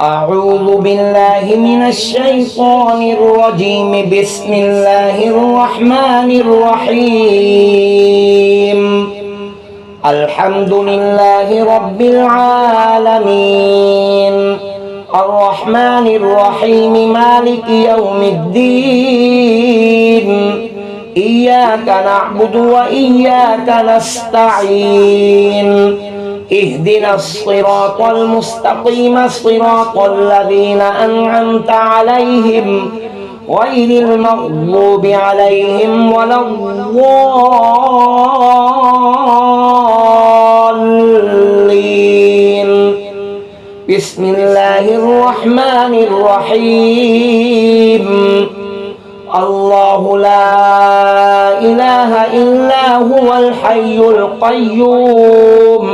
أعوذ بالله من الشيطان الرجيم. بسم الله الرحمن الرحيم. الحمد لله رب العالمين، الرحمن الرحيم، مالك يوم الدين. إياك نعبد وإياك نستعين. اهدنا الصراط المستقيم، صراط الذين أنعمت عليهم غير المغضوب عليهم ولا الضالين. بسم الله الرحمن الرحيم. الله لا إله إلا هو الحي القيوم،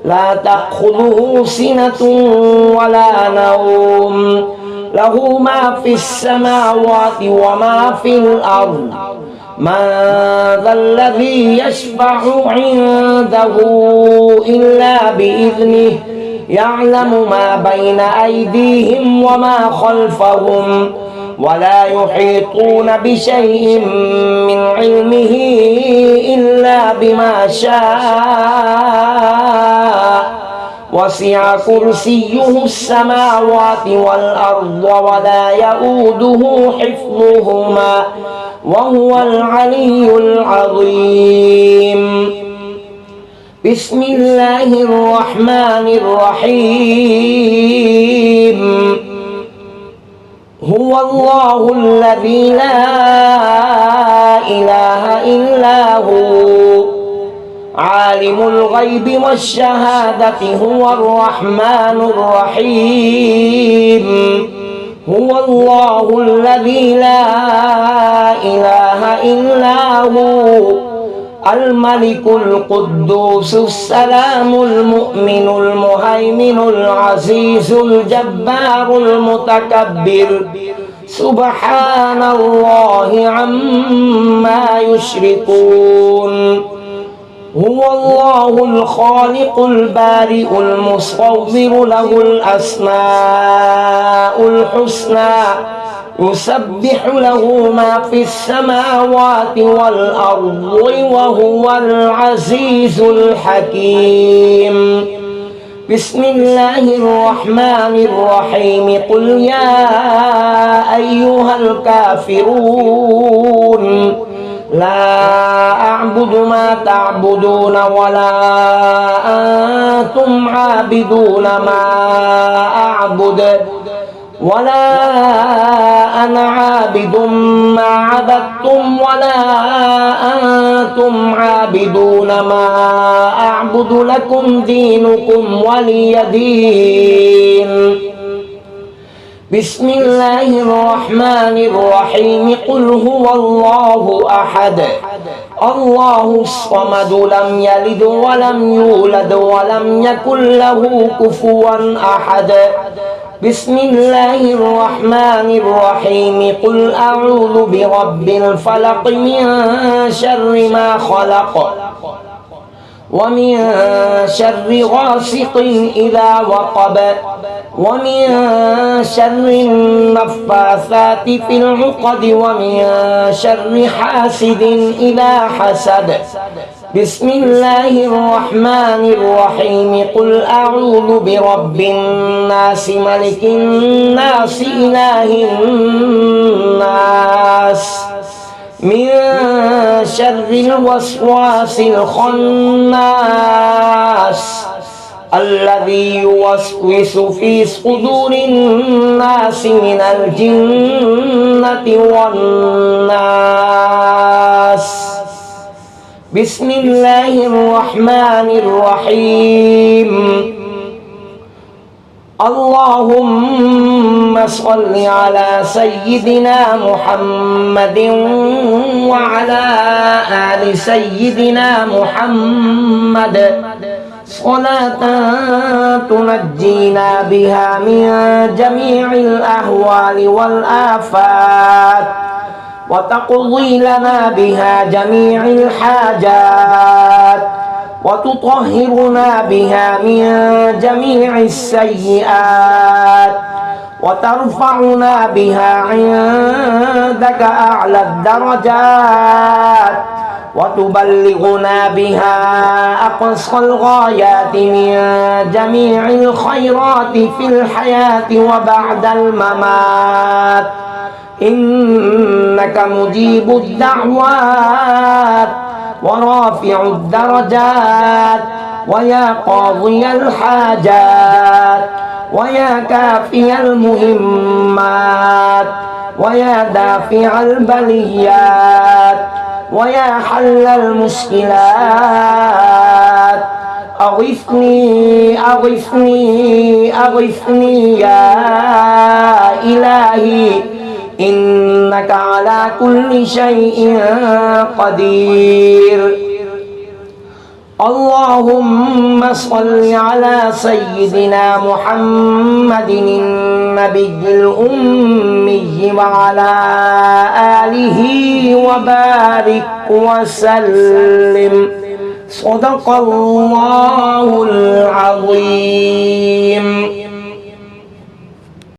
لا تأخذه سنة ولا نوم، له ما في السماوات وما في الأرض. من ذا الذي يشفع عنده إلا بإذنه، يعلم ما بين أيديهم وما خلفهم، ولا يحيطون بشيء من علمه إلا بما شاء. وسع كرسيه السماوات والأرض ولا يؤوده حفظهما وهو العلي العظيم. بسم الله الرحمن الرحيم. هو الله الذي لا إله إلا هو، عالم الغيب والشهادة، هو الرحمن الرحيم. هو الله الذي لا إله إلا هو، الملك القدوس السلام المؤمن المهيمن العزيز الجبار المتكبر، سبحان الله عما يشركون. هو الله الخالق البارئ المصور، له الأسماء الحسنى، يسبح له ما في السماوات والأرض، وهو العزيز الحكيم. بسم الله الرحمن الرحيم. قل يا أيها الكافرون، لا أعبد ما تعبدون ولا أنتم عابدون ما أعبد، ولا أنا عابد ما عبدتم ولا أنتم عابدون ما أعبد، لكم دينكم ولي دين. بسم الله الرحمن الرحيم. قل هو الله أحد، الله الصمد، لم يلد ولم يولد ولم يكن له كفوا أحد. بسم الله الرحمن الرحيم. قل أعوذ برب الفلق، من شر ما خلق، ومن شر غاسق إذا وقب، ومن شر النفاثات في العقد، ومن شر حاسد إذا حسد. بسم الله الرحمن الرحيم. قل أعوذ برب الناس، ملك الناس، إله الناس، من شر الوسواس الخناس، الذي يوسوس في صدور الناس من الجنة والناس. بسم الله الرحمن الرحيم. اللهم صل على سيدنا محمد وعلى آل سيدنا محمد، صلاة تنجينا بها من جميع الأهوال والآفات، وتقضي لنا بها جميع الحاجات، وتطهرنا بها من جميع السيئات. وترفعنا بها عندك أعلى الدرجات وتبلغنا بها أقصى الغايات من جميع الخيرات في الحياة وبعد الممات إنك مجيب الدعوات ورافع الدرجات ويا قاضي الحاجات ويا كافي المهمات ويا دافع البليات ويا حل المشكلات أغثني أغثني أغثني يا إلهي إنك على كل شيء قدير اللهم صل على سيدنا محمد النبي الأمي وعلى آله وبارك وسلم صدق الله العظيم